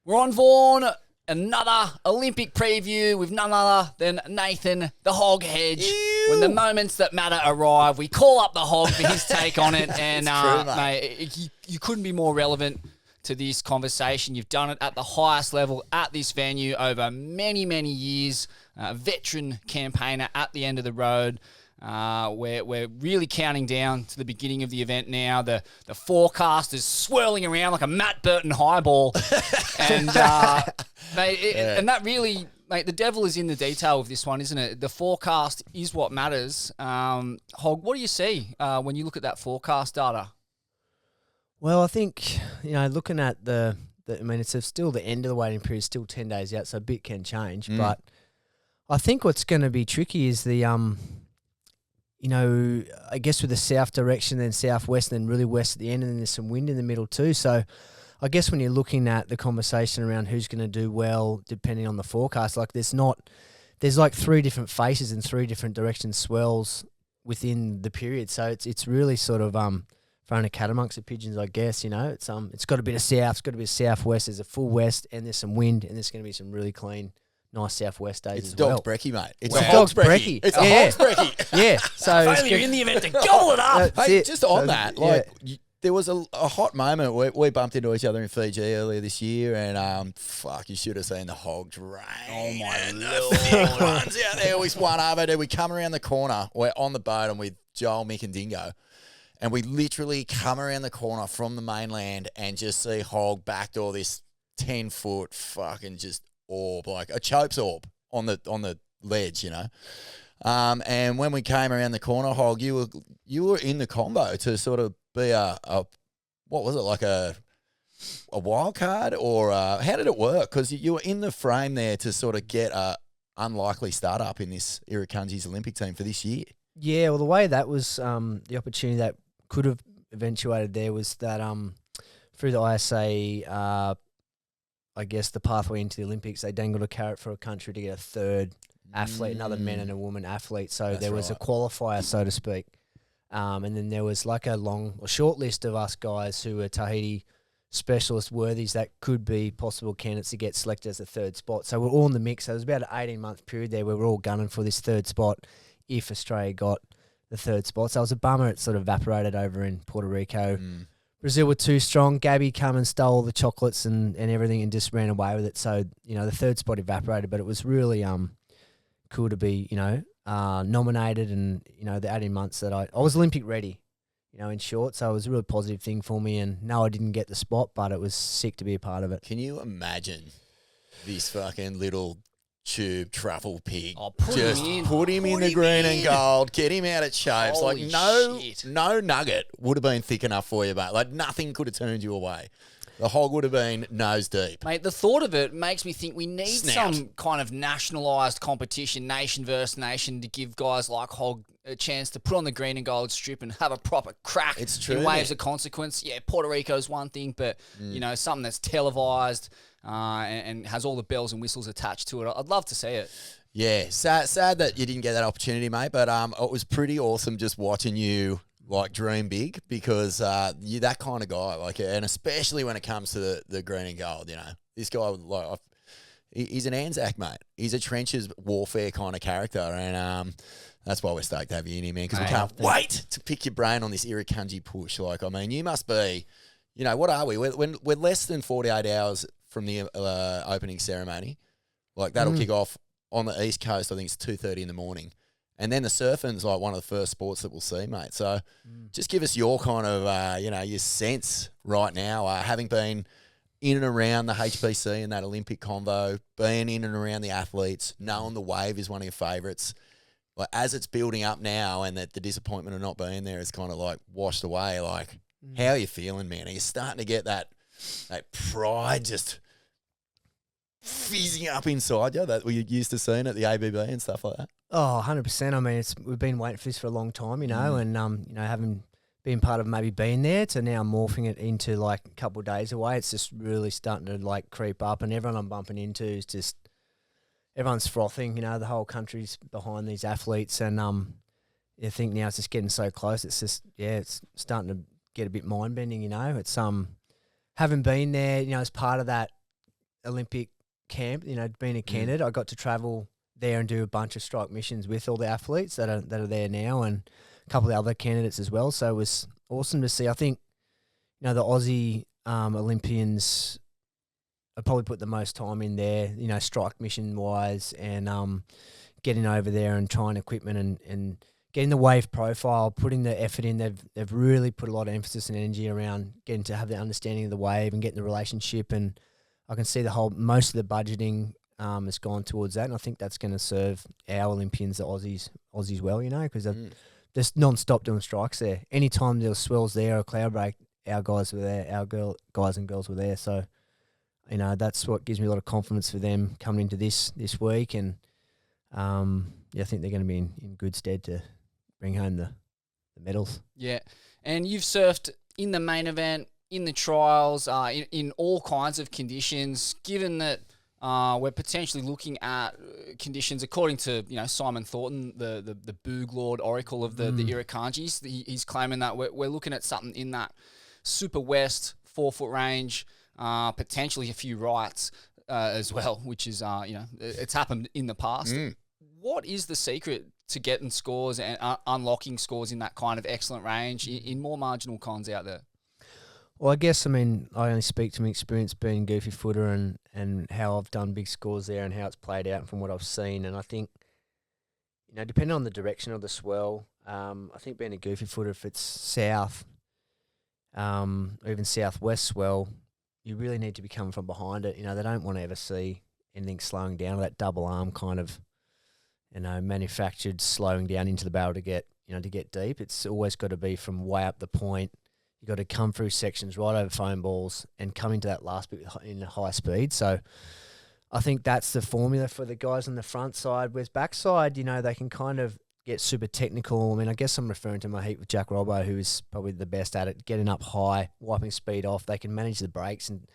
We're on Vaughan, another Olympic preview with none other than Nathan the Hog Hedge. Ew. When the moments that matter arrive, we call up the Hog for his take on it. And true, mate, you couldn't be more relevant to this conversation. You've done it at the highest level at this venue over many, many years. Veteran campaigner at the end of the road. We're really counting down to the beginning of the event now. The forecast is swirling around like a Matt Burton highball. And, and that really, mate, the devil is in the detail of this one, isn't it? The forecast is what matters. Hog, what do you see when you look at that forecast data? Well, I think, looking at it's still the end of the waiting period, still 10 days out, so a bit can change. But I think what's going to be tricky is the, I guess with the south direction, then southwest, and then really west at the end, and then there's some wind in the middle too. So I guess when you're looking at the conversation around who's going to do well, depending on the forecast, like there's like three different faces and three different direction swells within the period. So it's really sort of throwing a cat amongst the pigeons, I guess. It's got a bit of south, it's got a bit of southwest, there's a full west, and there's some wind, and there's going to be some really clean, nice southwest days as well. It's dog's brekkie, mate. It's a dog's brekkie. It's a hog's brekkie. Yeah. So If only you're in the event to gobble it up. Hey, just on that, there was a hot moment where we bumped into each other in Fiji earlier this year, and you should have seen the hogs rain. Oh, my Lord. Ones out there. We spun over, dude. We come around the corner. We're on the boat, and with Joel, Mick, and Dingo. And we literally come around the corner from the mainland and just see hog backdoor this 10-foot fucking just orb, like a Chope's orb on the ledge, And when we came around the corner, hog, you were in the combo to sort of be a what was it, like a wild card, or how did it work? Because you were in the frame there to sort of get a unlikely startup in this Irukandji's Olympic team for this year. Yeah, well, the way that was the opportunity that could have eventuated there was that through the ISA, I guess the pathway into the Olympics, they dangled a carrot for a country to get a third athlete, another man and a woman athlete. So there was a qualifier, so to speak. And then there was like a short list of us guys who were Tahiti specialist worthies that could be possible candidates to get selected as a third spot. So we're all in the mix. So it was about an 18-month period there where we're all gunning for this third spot if Australia got the third spot. So it was a bummer it sort of evaporated over in Puerto Rico. Brazil were too strong. Gabby come and stole the chocolates and everything and just ran away with it. So, the third spot evaporated, but it was really cool to be, nominated, and, the 18 months that I was Olympic ready, in short. So it was a really positive thing for me, and no, I didn't get the spot, but it was sick to be a part of it. Can you imagine this fucking little tube truffle pig? Put him in the green and gold, get him out at Chopes. Holy no shit. no nugget would have been thick enough for you, mate. Like nothing could have turned you away. The hog would have been nose deep. Mate, the thought of it makes me think we need Snout. some kind of nationalised competition, nation versus nation, to give guys like Hog a chance to put on the green and gold strip and have a proper crack. It's true, in waves mate. of consequence. Yeah, Puerto Rico's one thing, but, something that's televised and has all the bells and whistles attached to it. I'd love to see it. Yeah, sad that you didn't get that opportunity, mate, but it was pretty awesome just watching you dream big, because you're that kind of guy, and especially when it comes to the green and gold, this guy, he's an Anzac, mate. He's a trenches warfare kind of character, and that's why we're stoked to have you in here, man, because we can't wait to pick your brain on this Irukandji push. You must be, what are we? We're less than 48 hours from the opening ceremony. That'll kick off on the East Coast. I think it's 2:30 in the morning. And then the surfing's one of the first sports that we'll see, mate. So just give us your kind of, your sense right now, having been in and around the HPC and that Olympic convo, being in and around the athletes, knowing the wave is one of your favourites. As it's building up now, and that the disappointment of not being there is kind of washed away, how are you feeling, man? Are you starting to get that pride just fizzing up inside you that we're used to seeing at the ABB and stuff like that? Oh, 100%. I mean, we've been waiting for this for a long time, and having been part of maybe being there to now morphing it into a couple of days away, it's just really starting to creep up, and everyone I'm bumping into is just, everyone's frothing, the whole country's behind these athletes, and I think now it's just getting so close. It's just, it's starting to get a bit mind-bending, It's, having been there, as part of that Olympic camp, being a candidate, I got to travel there and do a bunch of strike missions with all the athletes that are there now, and a couple of other candidates as well. So it was awesome to see. I think, the Aussie Olympians, I probably put the most time in there, strike mission wise, and getting over there and trying equipment and getting the wave profile, putting the effort in. They've really put a lot of emphasis and energy around getting to have the understanding of the wave and getting the relationship. And I can see most of the budgeting has gone towards that, and I think that's going to serve our Olympians, the Aussies well, because they're just non-stop doing strikes there. Anytime there was swells there or cloud break, our guys were there, guys and girls were there. So, that's what gives me a lot of confidence for them coming into this week, and I think they're going to be in good stead to bring home the medals. Yeah, and you've surfed in the main event, in the trials, in all kinds of conditions. Given that we're potentially looking at conditions, according to Simon Thornton, the Boog Lord Oracle of the Irukandjis, he's claiming that we're looking at something in that super west 4 foot range, potentially a few rights as well, which is it's happened in the past. What is the secret to getting scores and unlocking scores in that kind of excellent range in more marginal cons out there? Well, I guess, I only speak to my experience being goofy footer and how I've done big scores there and how it's played out from what I've seen. And I think, depending on the direction of the swell, I think being a goofy footer, if it's south, or even southwest swell, you really need to be coming from behind it. They don't want to ever see anything slowing down, that double arm kind of, manufactured slowing down into the barrel to get deep. It's always got to be from way up the point. You've got to come through sections right over foam balls and come into that last bit in high speed. So I think that's the formula for the guys on the front side. Whereas backside, they can kind of get super technical. I guess I'm referring to my heat with Jack Robbo, who is probably the best at it, getting up high, wiping speed off. They can manage the brakes and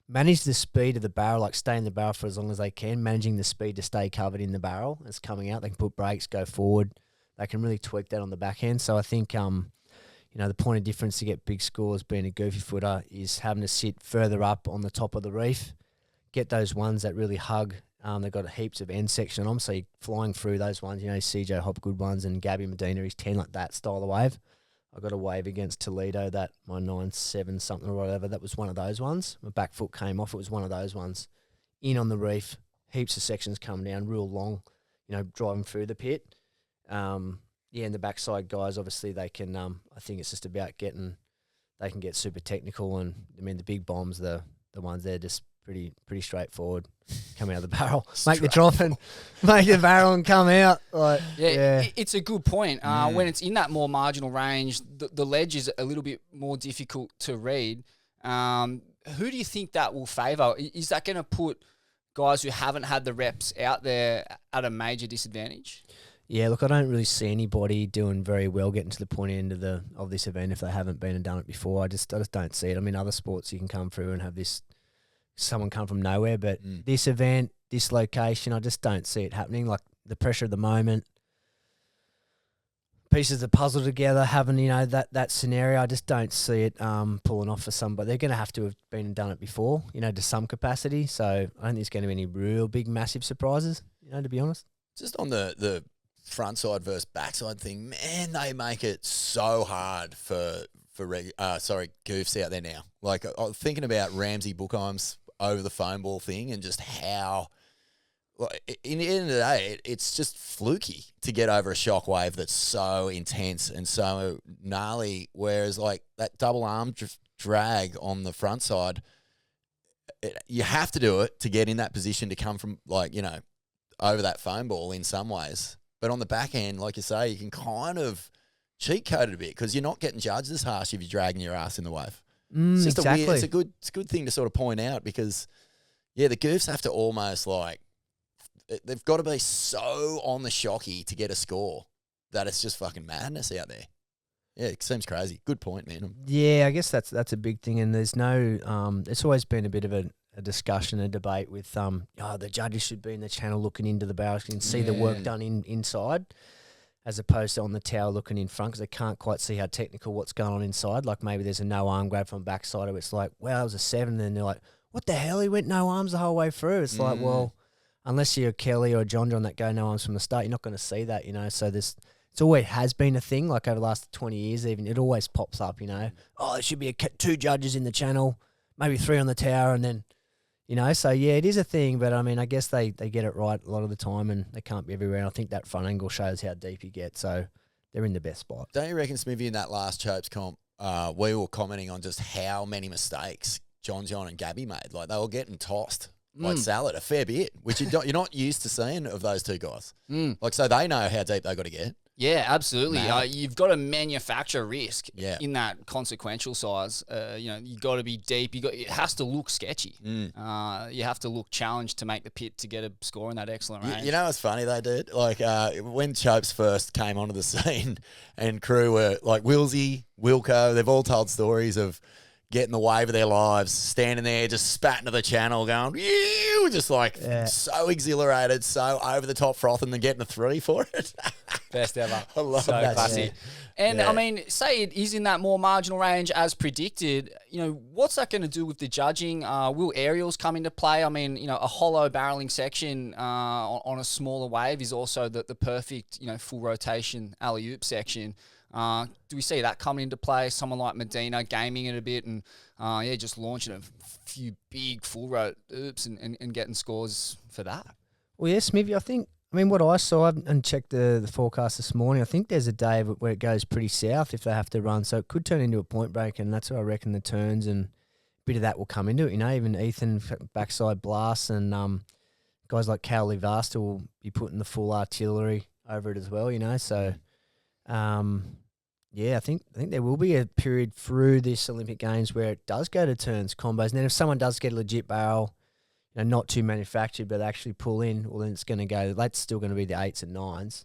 manage the speed of the barrel, like stay in the barrel for as long as they can, managing the speed to stay covered in the barrel as coming out. They can put brakes, go forward. They can really tweak that on the back end. So I think, the point of difference to get big scores being a goofy footer is having to sit further up on the top of the reef, get those ones that really hug. They've got heaps of end section on them, so you're flying through those ones. CJ Hopgood ones and Gabby Medina, he's 10 like that style of wave. I got a wave against Toledo, that my 9.7 something or whatever, that was one of those ones. My back foot came off, it was one of those ones. In on the reef, heaps of sections coming down, real long, driving through the pit. And the backside guys, obviously they can, I think it's just about they can get super technical, and the big bombs, the ones they're just pretty straightforward. Come out of the barrel, make the drop and make the barrel and come out. It's a good point. When it's in that more marginal range, the ledge is a little bit more difficult to read. Who do you think that will favour? Is that going to put guys who haven't had the reps out there at a major disadvantage? Yeah, look, I don't really see anybody doing very well getting to the point end of this event if they haven't been and done it before. I just don't see it. Other sports you can come through and have someone come from nowhere, but this event, this location, I just don't see it happening. Like the pressure of the moment, pieces of the puzzle together, having that scenario, I just don't see it pulling off for some. But they're going to have to have been and done it before, to some capacity. So I don't think there's going to be any real big, massive surprises. To be honest. Just on the front side versus backside thing, man, they make it so hard for goofs out there now. Like I was thinking about Ramsey Bookheim's over the foam ball thing, and just how, in the end of the day, it's just fluky to get over a shock wave that's so intense and so gnarly. Whereas like that double arm drag on the front side, you have to do it to get in that position to come from over that foam ball in some ways. But on the back end, like you say, you can kind of cheat code it a bit because you're not getting judged as harsh if you're dragging your ass in the wave. It's just exactly. it's a good thing to sort of point out because, the goofs have to almost they've got to be so on the shocky to get a score that it's just fucking madness out there. Yeah, it seems crazy. Good point, man. Yeah, I guess that's a big thing, and there's no. It's always been a bit of a discussion, a debate with the judges should be in the channel looking into the barrels and see the work done inside, as opposed to on the tower looking in front, because they can't quite see how technical what's going on inside. Like maybe there's a no arm grab from backside, where it's like, wow, it was a 7, and then they're like, what the hell? He went no arms the whole way through. It's like, well, unless you're a Kelly or a John that go no arms from the start, you're not going to see that, you know. So it's always has been a thing, like over the last 20 years even. It always pops up, you know. Oh, there should be 2 judges in the channel, maybe 3 on the tower, and then, you know. So, yeah, it is a thing, but, I mean, I guess they get it right a lot of the time and they can't be everywhere. And I think that front angle shows how deep you get, so they're in the best spot. Don't you reckon, Smithy, in that last Chopes comp, we were commenting on just how many mistakes John and Gabby made? Like, they were getting tossed like salad a fair bit, which you're not used to seeing of those 2 guys. Like, so they know how deep they got to get. Yeah, absolutely. You've got to manufacture risk in that consequential size. You know, you got to be deep. It has to look sketchy. You have to look challenged to make the pit to get a score in that excellent range. You know what's funny though, dude? Like when Chopes first came onto the scene, and crew were like Wilsey, Wilco. They've all told stories of getting the wave of their lives, standing there just spatting to the channel, going, "Ew," just like so exhilarated, so over the top frothing, and getting a 3 for it. Best ever. I love so that. Classy. Yeah. And I mean, say it is in that more marginal range as predicted. You know, what's that going to do with the judging? Will aerials come into play? I mean, you know, a hollow barreling section on a smaller wave is also the perfect, you know, full rotation alley-oop section. Do we see that coming into play? Someone like Medina gaming it a bit and, just launching a few big full road oops and getting scores for that. Well, yeah, Smithy, I mean, what I saw and checked the forecast this morning, I think there's a day where it goes pretty south if they have to run. So it could turn into a point break, and that's what I reckon the turns and a bit of that will come into it. You know, even Ethan backside blasts and guys like Cal Levasta will be putting the full artillery over it as well, you know. So, I think there will be a period through this Olympic Games where it does go to turns, combos. And then if someone does get a legit barrel, you know, not too manufactured, but actually pull in, well, then it's going to go, that's still going to be the 8s and 9s.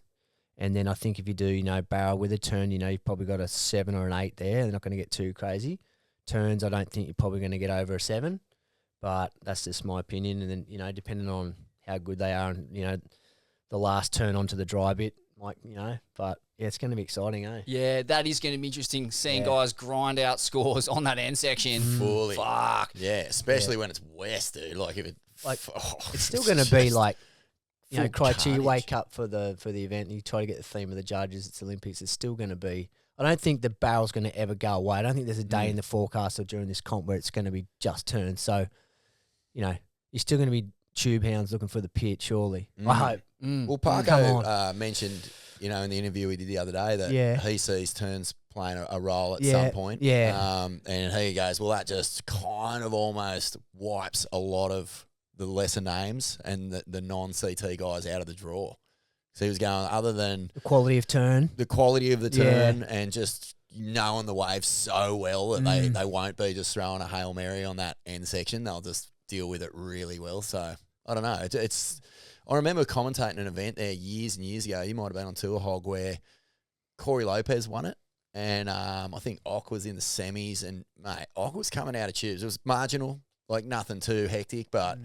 And then I think if you do, you know, barrel with a turn, you know, you've probably got a 7 or an 8 there. They're not going to get too crazy. Turns, I don't think you're probably going to get over a 7, but that's just my opinion. And then, you know, depending on how good they are and, you know, the last turn onto the dry bit, like, you know, but yeah, it's going to be exciting, eh? Yeah, that is going to be interesting, seeing guys grind out scores on that end section. Fully. Fuck. Yeah, especially when it's west, dude. Like, if it... Like, it's still going to be like, you know, criteria. You wake up for the event and you try to get the theme of the judges. It's Olympics. It's still going to be... I don't think the barrel's going to ever go away. I don't think there's a day in the forecast or during this comp where it's going to be just turns. So, you know, you're still going to be tube hounds looking for the pit, surely. I hope. Well, Parko mentioned, you know, in the interview we did the other day that he sees turns playing a role at some point. Yeah. And he goes, well, that just kind of almost wipes a lot of the lesser names and the non-CT guys out of the draw. So he was going, other than the quality of turn, and just knowing the wave so well that they won't be just throwing a Hail Mary on that end section. They'll just deal with it really well. So I don't know. It's I remember commentating an event there years and years ago. You might have been on Tour Hog where Corey Lopez won it. And I think Ock was in the semis. And, mate, Ock was coming out of tubes. It was marginal, like nothing too hectic, but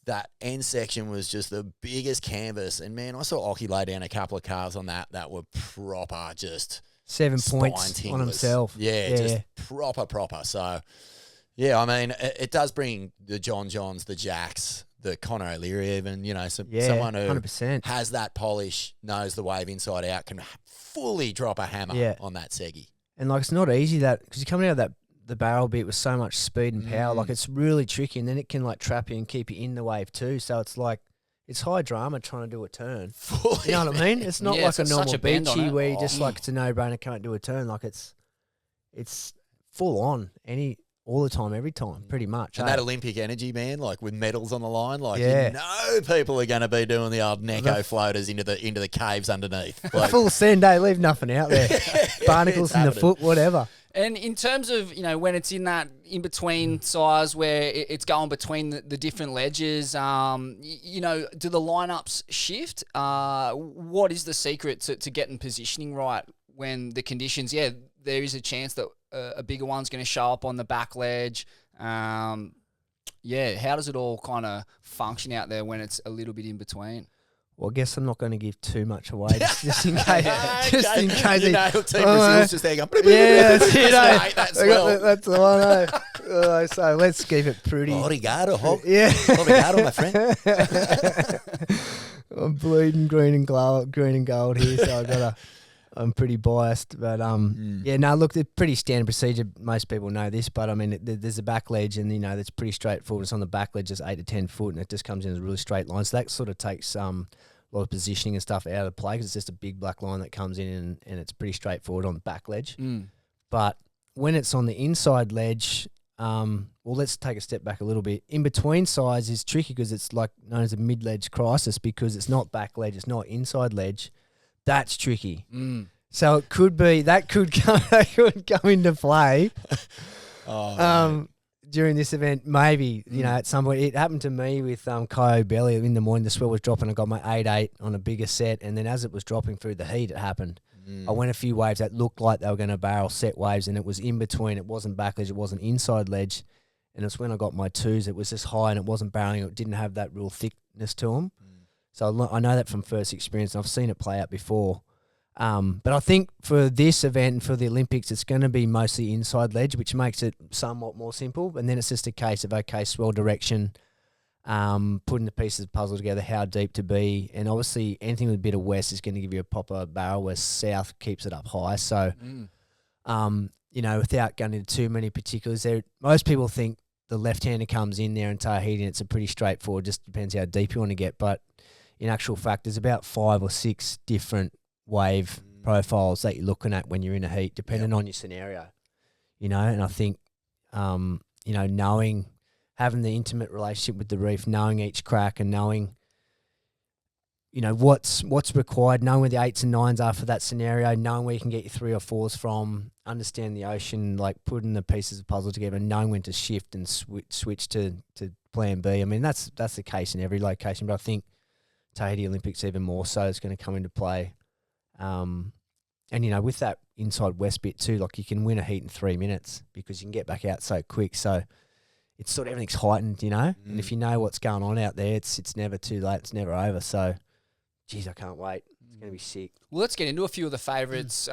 that end section was just the biggest canvas. And, man, I saw Ocky lay down a couple of cars on that were proper, just 7 points on himself. Yeah, just proper. So, yeah, I mean, it does bring the Johns, the Jacks, the Conor O'Leary even, you know, someone who 100%. has that polish, knows the wave inside out, can fully drop a hammer on that seggy. And, like, it's not easy because you're coming out of the barrel bit with so much speed and power. Like, it's really tricky, and then it can, like, trap you and keep you in the wave too. So it's like, it's high drama trying to do a turn. Fully, you know what I mean? It's not like a normal beachy where you just like, it's a no-brainer, can't do a turn. Like, it's full on all the time, every time, pretty much. And that Olympic energy, man, like with medals on the line, like you know people are going to be doing the old Necco floaters into the caves underneath. Like, full send, leave nothing out there. Barnacles in the foot, whatever. And in terms of, you know, when it's in that in-between size where it's going between the different ledges, you know, do the lineups shift? What is the secret to getting positioning right when the conditions, there is a chance that a bigger one's going to show up on the back ledge. How does it all kind of function out there when it's a little bit in between? Well, I guess I'm not going to give too much away, just in case. Just in case. You know, Team Brazil's just there going, yeah, that's it, that's well. That's the one, So let's keep it pretty. Obrigado, Hog. Yeah. Obrigado, my friend. I'm bleeding green and gold here, so I'm pretty biased, but yeah, no, look, it's pretty standard procedure. Most people know this, but I mean, there's a back ledge, and that's pretty straightforward. It's on the back ledge, just 8 to 10 foot, and it just comes in a really straight line. So that sort of takes a lot of positioning and stuff out of play because it's just a big black line that comes in, and it's pretty straightforward on the back ledge. But when it's on the inside ledge, well, let's take a step back a little bit. In between sides is tricky because it's like known as a mid-ledge crisis because it's not back ledge, it's not inside ledge. That's tricky. So it could be that could come into play during this event. Maybe at some point. It happened to me with Kyo Belly in the morning. The swell was dropping. I got my 8-8 on a bigger set, and then as it was dropping through the heat, it happened. I went a few waves that looked like they were going to barrel set waves, and it was in between. It wasn't back ledge. It wasn't inside ledge. And it's when I got my 2s, it was just high and it wasn't barreling. It didn't have that real thickness to them. So I know that from first experience, and I've seen it play out before. But I think for this event and for the Olympics, it's going to be mostly inside ledge, which makes it somewhat more simple. And then it's just a case of, okay, swell direction, putting the pieces of the puzzle together, how deep to be. And obviously anything with a bit of west is going to give you a proper barrel, where south keeps it up high. So, without going into too many particulars there, most people think the left-hander comes in there in Tahiti and it's a pretty straightforward, just depends how deep you want to get. But in actual fact, there's about 5 or 6 different wave profiles that you're looking at when you're in a heat, depending on your scenario, and I think, having the intimate relationship with the reef, knowing each crack and knowing, what's required, knowing where the 8s and 9s are for that scenario, knowing where you can get your 3 or 4s from, understand the ocean, like putting the pieces of the puzzle together, and knowing when to shift and switch to plan B. I mean, that's the case in every location, but I think Tahiti Olympics even more so is going to come into play. And with that inside west bit too, like you can win a heat in 3 minutes because you can get back out so quick. So it's sort of everything's heightened, and if you know what's going on out there, it's never too late. It's never over. So, geez, I can't wait. It's going to be sick. Well, let's get into a few of the favourites.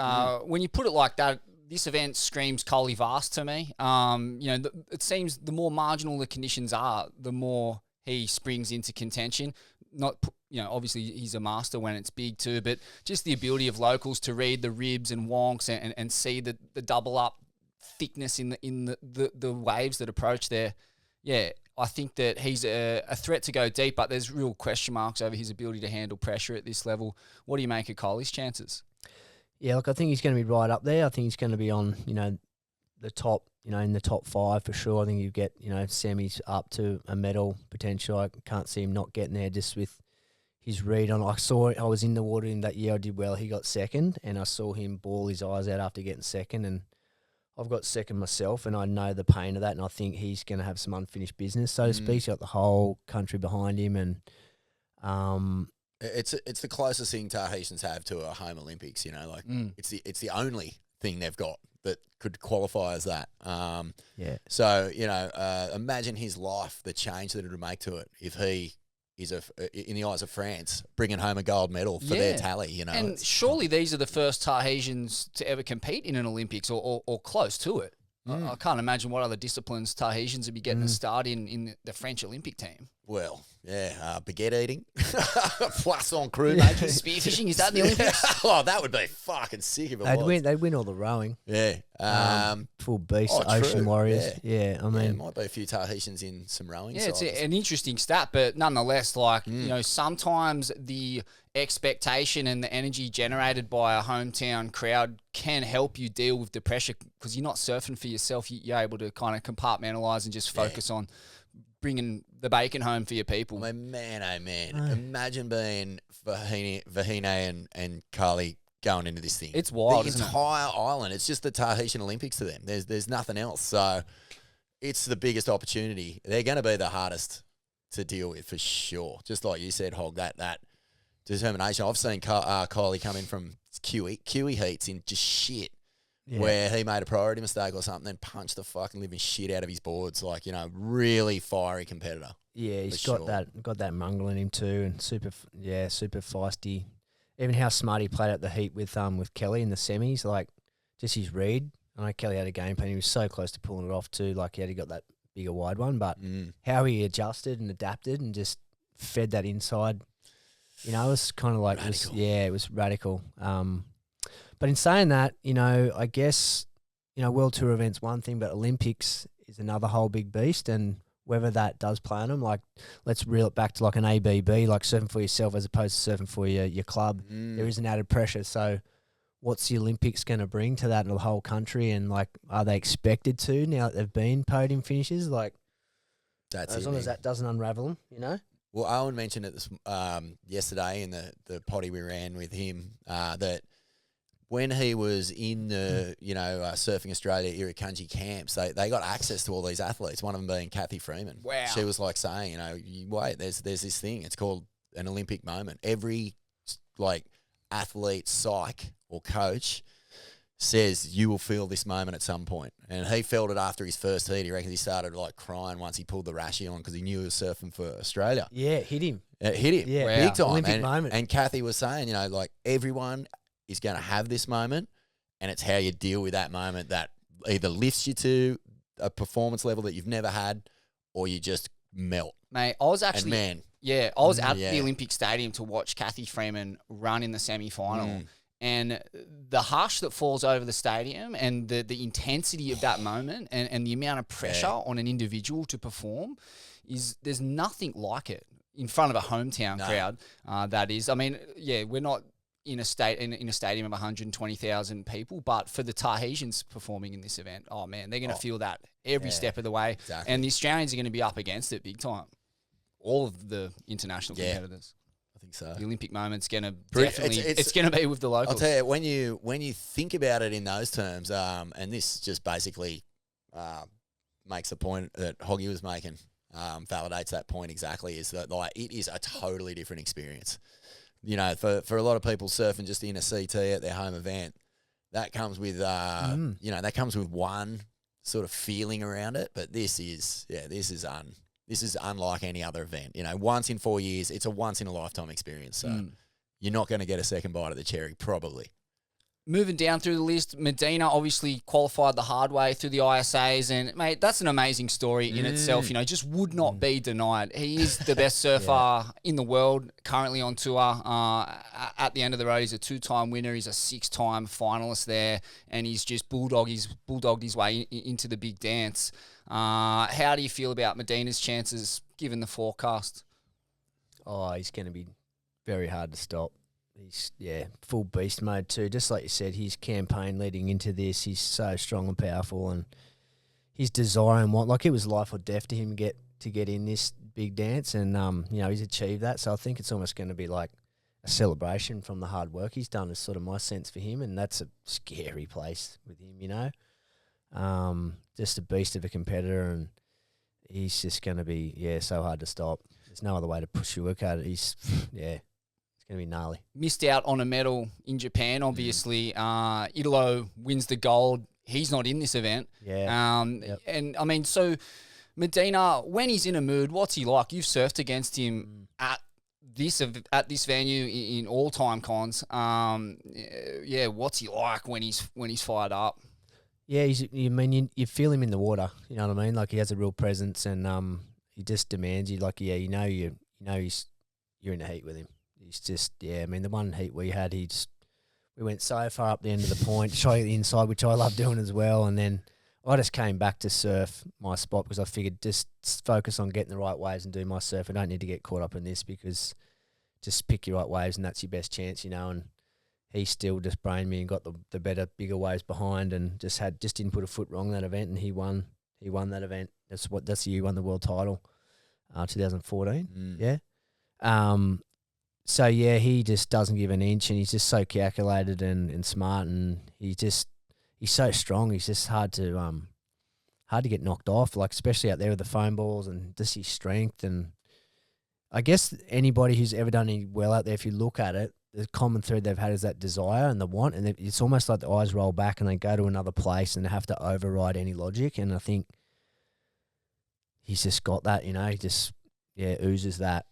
When you put it like that, this event screams Coley Vast to me. It seems the more marginal the conditions are, the more he springs into contention. Not, obviously he's a master when it's big too, but just the ability of locals to read the ribs and wonks and see the double up thickness in the waves that approach there. Yeah, I think that he's a threat to go deep, but there's real question marks over his ability to handle pressure at this level. What do you make of Coley's chances? Yeah, look, I think he's going to be right up there. I think he's going to be on, the top, in the top 5 for sure. I think you get, semis up to a medal potential. I can't see him not getting there just with his read on. I was in the water in that year. I did well. He got second, and I saw him bawl his eyes out after getting second. And I've got second myself, and I know the pain of that. And I think he's going to have some unfinished business, so to speak. He's got the whole country behind him, and it's the closest thing Tahitians have to a home Olympics. It's the only thing they've got that could qualify as that. So imagine his life, the change that it would make to it if he is in the eyes of France, bringing home a gold medal for their tally. And surely these are the first Tahitians to ever compete in an Olympics or close to it. I can't imagine what other disciplines Tahitians would be getting a start in the French Olympic team. Well, baguette eating, poisson cru making, spearfishing. Is that in the Olympics? Oh, that would be fucking sick if it was. They'd win all the rowing. Yeah. Full beast, ocean warriors. Yeah, I mean, there might be a few Tahitians in some rowing. Yeah, it's an interesting stat, but nonetheless, sometimes the expectation and the energy generated by a hometown crowd can help you deal with the pressure because you're not surfing for yourself. You're able to kind of compartmentalize and just focus on bringing the bacon home for your people. I mean, man, oh man. Imagine being Vahine and Carly going into this thing. It's wild, the entire island. It's just the Tahitian Olympics to them. There's nothing else. So it's the biggest opportunity. They're going to be the hardest to deal with for sure. Just like you said, Hog, that determination. I've seen Kylie come in from QE heats in just shit. Yeah. Where he made a priority mistake or something, then punched the fucking living shit out of his boards. Really fiery competitor. Yeah, he's got that mongrel in him too, and super feisty. Even how smart he played at the heat with Kelly in the semis, just his read. I know Kelly had a game plan. He was so close to pulling it off too. Like, he had got that bigger wide one, but how he adjusted and adapted and just fed that inside, you know, it was kind of like, it was radical. But in saying that, you know, I guess, you know, World Tour events one thing, but Olympics is another whole big beast, and whether that does play on them, like, let's reel it back to like an ABB, like surfing for yourself as opposed to surfing for your club. There is an added pressure. So what's the Olympics going to bring to that in the whole country? And, like, are they expected to now that they've been podium finishes? Like, as long as that doesn't unravel them, you know? Well, Owen mentioned it this yesterday in the potty we ran with him that when he was in the, you know, Surfing Australia Irukandji camps, they got access to all these athletes, one of them being Kathy Freeman. Wow. She was like saying, you know, wait, there's this thing. It's called an Olympic moment. Every, like, athlete, psych or coach says you will feel this moment at some point. And he felt it after his first heat. He reckons he started, like, crying once he pulled the rashie on because he knew he was surfing for Australia. Yeah, it hit him. It hit him. Yeah, big time. Olympic moment. And Kathy was saying, you know, like, everyone is going to have this moment, and it's how you deal with that moment that either lifts you to a performance level that you've never had, or you just melt. Mate, I was actually... And I was at the Olympic Stadium to watch Kathy Freeman run in the semi-final. And the hush that falls over the stadium and the intensity of that moment and the amount of pressure on an individual to perform there's nothing like it in front of a hometown crowd. That is, I mean, we're not in a stadium of 120,000 people, but for the Tahitians performing in this event, oh man, they're going to feel that every step of the way. Exactly. And the Australians are going to be up against it big time. All of the international competitors. I think so. The Olympic moment's going to definitely, it's going to be with the locals. I'll tell you, when you think about it in those terms, and this just basically makes the point that Hoggy was making, validates that point exactly, is that, like, it is a totally different experience. You know, for a lot of people surfing just in a CT at their home event, that comes with, you know, that comes with one sort of feeling around it. But this is unlike any other event. You know, once in 4 years, it's a once in a lifetime experience. So you're not going to get a second bite of the cherry, probably. Moving down through the list, Medina obviously qualified the hard way through the ISAs, and mate, that's an amazing story in itself. You know, just would not be denied. He is the best surfer in the world, currently on tour. At the end of the road, he's a 2-time winner. He's a 6-time finalist there, and he's just bulldogged his way into the big dance. How do you feel about Medina's chances given the forecast? Oh, he's going to be very hard to stop. He's, full beast mode too. Just like you said, his campaign leading into this, he's so strong and powerful, and his desire and like, it was life or death to him to get in this big dance, and you know, he's achieved that. So I think it's almost going to be like a celebration from the hard work he's done, is sort of my sense for him, and that's a scary place with him, you know. Just a beast of a competitor, and he's just going to be so hard to stop. There's no other way to push your work at it. He's it's going to be gnarly. Missed out on a medal in Japan, obviously. Italo wins the gold. He's not in this event. And, I mean, so Medina, when he's in a mood, what's he like? You've surfed against him at this venue in all-time cons. What's he like when he's fired up? Yeah, you feel him in the water. You know what I mean? Like, he has a real presence, and he just demands you. Like, you're in the heat with him. He's just, I mean, the one heat we had, we went so far up the end of the point, try the inside, which I love doing as well. And then I just came back to surf my spot because I figured just focus on getting the right waves and do my surf. I don't need to get caught up in this, because just pick your right waves and that's your best chance, you know. And he still just brained me and got the better, bigger waves behind, and just didn't put a foot wrong that event, and he won that event. That's the year he won the world title, 2014. So, he just doesn't give an inch, and he's just so calculated and smart, and he's so strong. He's just hard to get knocked off, like, especially out there with the foam balls, and just his strength. And I guess anybody who's ever done any well out there, if you look at it, the common thread they've had is that desire and the want, and it's almost like the eyes roll back and they go to another place and they have to override any logic. And I think he's just got that, you know, he just, oozes that.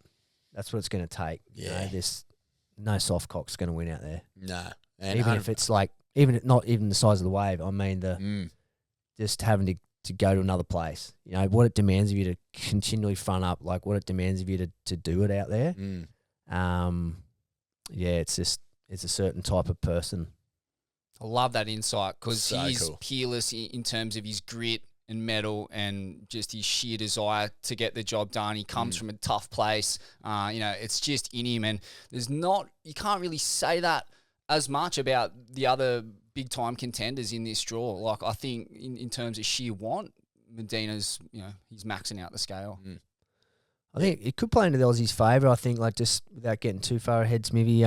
That's what it's going to take. Yeah. You know, no soft cock's going to win out there. No. And even if it's like not even the size of the wave. I mean just having to go to another place. You know what it demands of you to continually front up, like what it demands of you to do it out there. It's a certain type of person. I love that insight because So he's cool. peerless in terms of his grit and mettle and just his sheer desire to get the job done. He comes from a tough place. It's just in him, and you can't really say that as much about the other big time contenders in this draw. Like I think in terms of sheer want, Medina's, he's maxing out the scale. I think it could play into the Aussies' favour. I think, like, just without getting too far ahead, maybe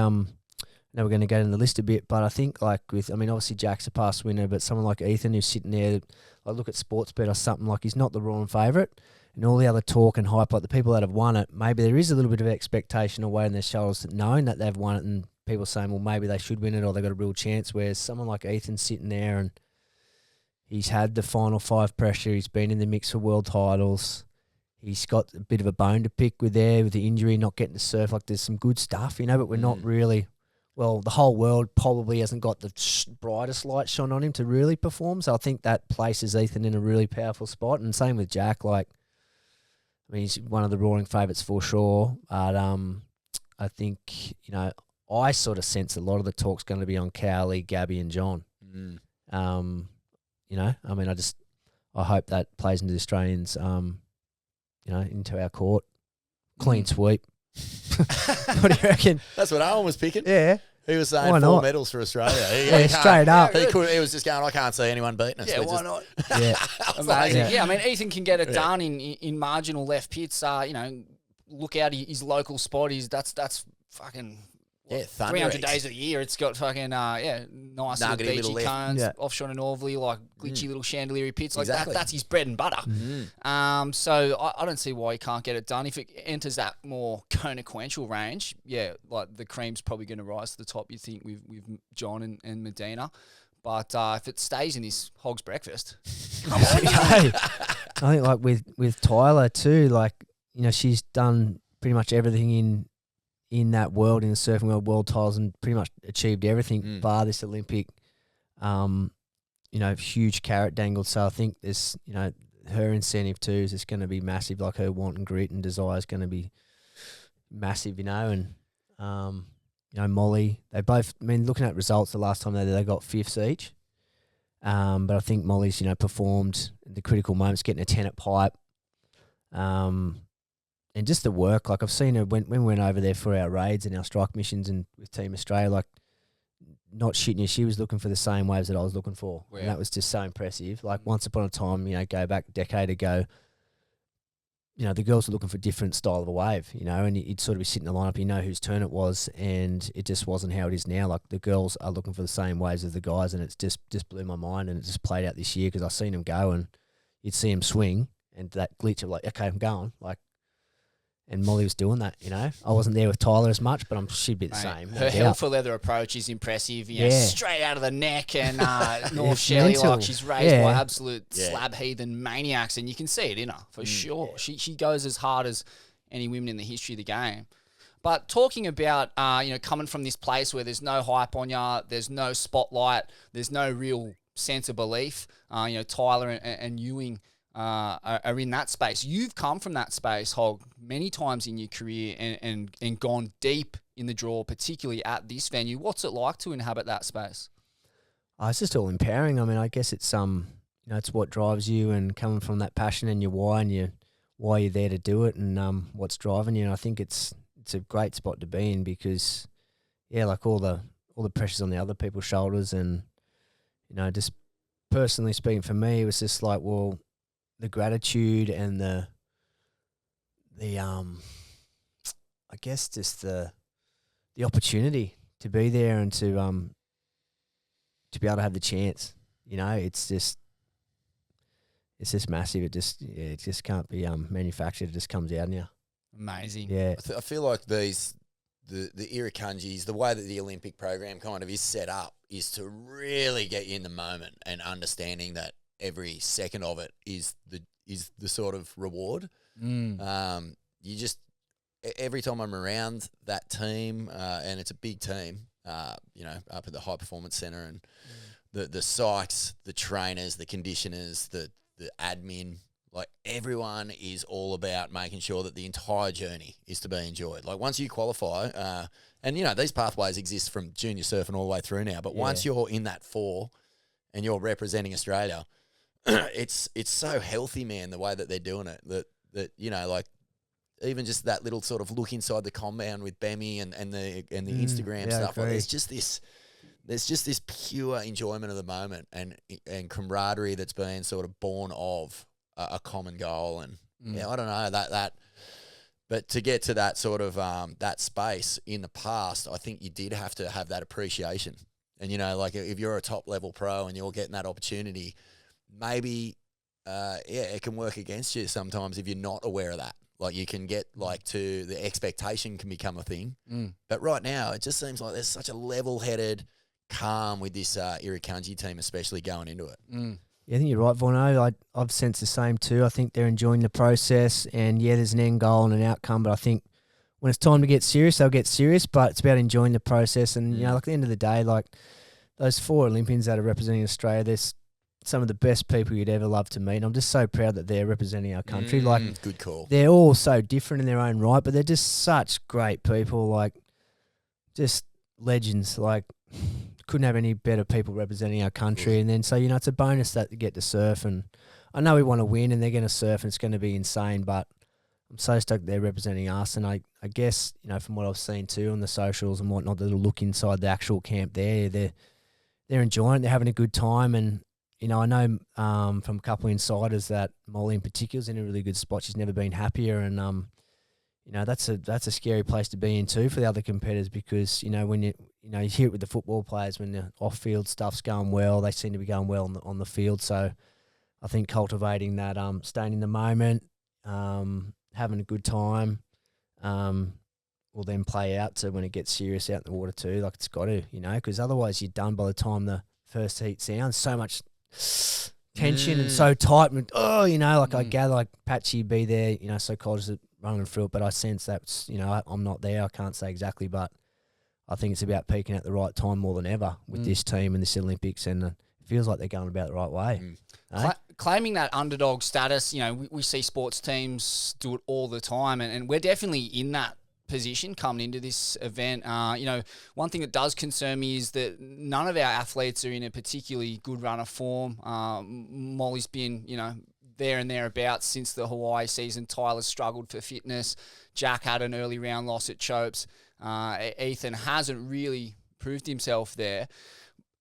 now we're going to go in the list a bit, but I think, like, obviously Jack's a past winner, but someone like Ethan who's sitting there, like, look at Sportsbet or something, like, he's not the roaring favourite, and all the other talk and hype, like the people that have won it, maybe there is a little bit of expectation or weight on their shoulders knowing that they've won it, and people saying, well, maybe they should win it or they've got a real chance, whereas someone like Ethan sitting there and he's had the final 5 pressure, he's been in the mix for world titles, he's got a bit of a bone to pick with the injury, not getting to surf, like there's some good stuff, but we're not really... Well, the whole world probably hasn't got the brightest light shone on him to really perform. So I think that places Ethan in a really powerful spot. And same with Jack. Like, I mean, he's one of the roaring favourites for sure. But I think, I sort of sense a lot of the talk's going to be on Cowley, Gabby and John. I mean, I hope that plays into the Australians, into our court. Clean sweep. What do you reckon? That's what Owen was picking. Yeah. He was saying Why 4 not? medals for Australia. Yeah, straight up. He was just going, I can't see anyone beating us. Yeah, We're why just- not? Yeah. Amazing. Yeah. I mean, Ethan can get it done in marginal left pits. Look out his local spot. That's fucking... Yeah, 300 days of the year, it's got fucking, nice little Nuggety little beachy left. cones, Yeah. offshore and Orvley, like glitchy little chandelier pits. Like Exactly. that's his bread and butter. So I don't see why he can't get it done. If it enters that more consequential range, like the cream's probably going to rise to the top, you think, with John and Medina. But if it stays in this hog's breakfast, Hey, I think like with Tyler too, like, she's done pretty much everything in that world, in the surfing world titles, and pretty much achieved everything bar this Olympic. Huge carrot dangled. So I think this, her incentive too is just going to be massive. Like her want and grit and desire is going to be massive, and Molly, they both, looking at results the last time they got 5th each. But I think Molly's, performed in the critical moments, getting a 10 at pipe. And just the work, like I've seen her when we went over there for our raids and our strike missions and with Team Australia, like not shitting you, she was looking for the same waves that I was looking for. Wow. And that was just so impressive. Like once upon a time, go back a decade ago, the girls were looking for a different style of a wave, and you'd sort of be sitting in the lineup, whose turn it was, and it just wasn't how it is now. Like the girls are looking for the same waves as the guys, and it's just blew my mind, and it just played out this year because I seen them go and you'd see them swing and that glitch of like, okay, I'm going, like. And Molly was doing that, I wasn't there with Tyler as much, but she'd be the same. Her hell for leather approach is impressive. Straight out of the neck, and North Shelley, mental. like she's raised by Yeah. absolute slab heathen maniacs, and you can see it in her for sure. She goes as hard as any women in the history of the game. But talking about coming from this place where there's no hype on you, there's no spotlight, there's no real sense of belief. Tyler and Ewing are in that space. You've come from that space, Hog, many times in your career and gone deep in the draw, particularly at this venue. What's it like to inhabit that space? It's just all empowering. I mean, I guess it's it's what drives you, and coming from that passion and your why and why you're there to do it, and what's driving you. And I think it's a great spot to be in because, like all the pressures on the other people's shoulders, and just personally speaking for me, it was just like, well, the gratitude and the I guess just the opportunity to be there and to be able to have the chance. It's just massive. It just can't be manufactured. It just comes out in you. Amazing. Yeah. I feel like the Irukandjis, the way that the Olympic program kind of is set up is to really get you in the moment and understanding that every second of it is the sort of reward. You just, every time I'm around that team, and it's a big team, up at the high performance center, and the sites, the trainers, the conditioners, the admin, like everyone is all about making sure that the entire journey is to be enjoyed. Like once you qualify, and these pathways exist from junior surfing all the way through now, but once you're in that 4 and you're representing Australia, it's so healthy, man, the way that they're doing it. That like even just that little sort of look inside the compound with Bemmy and the Instagram stuff. Like, there's just this pure enjoyment of the moment and camaraderie that's been sort of born of a common goal. And I don't know that. But to get to that sort of that space in the past, I think you did have to have that appreciation. And like if you're a top level pro and you're getting that opportunity, maybe it can work against you sometimes if you're not aware of that. Like you can get to the expectation can become a thing. But right now it just seems like there's such a level-headed calm with this Irukandji team, especially going into it. Yeah, I think you're right, Vorno. I've sensed the same too. I think they're enjoying the process, and there's an end goal and an outcome, but I think when it's time to get serious, they'll get serious, but it's about enjoying the process. And, like at the end of the day, like those 4 Olympians that are representing Australia, there's some of the best people you'd ever love to meet. And I'm just so proud that they're representing our country. Good call. They're all so different in their own right, but they're just such great people, like just legends. Like couldn't have any better people representing our country. And then so, it's a bonus that they get to surf. And I know we want to win and they're going to surf and it's going to be insane, but I'm so stoked they're representing us. And I guess, from what I've seen too on the socials and whatnot, the little look inside the actual camp there, they're enjoying it, they're having a good time. And, I know from a couple of insiders that Molly in particular is in a really good spot. She's never been happier. And, that's a scary place to be in too for the other competitors because, when you hear it with the football players, when the off-field stuff's going well, they seem to be going well on the field. So I think cultivating that, staying in the moment, having a good time, will then play out to when it gets serious out in the water too. Like it's got to, because otherwise you're done by the time the first heat sounds. So much tension and so tight. And, I gather like Patchy be there, psychologists running through it, but I sense that's, I'm not there. I can't say exactly, but I think it's about peaking at the right time more than ever with this team and this Olympics, and it feels like they're going about the right way. Claiming that underdog status, we see sports teams do it all the time, and we're definitely in that position coming into this event. One thing that does concern me is that none of our athletes are in a particularly good run of form. Molly's been, there and thereabouts since the Hawaii season. Tyler's struggled for fitness. Jack had an early round loss at Chopes. Ethan hasn't really proved himself there.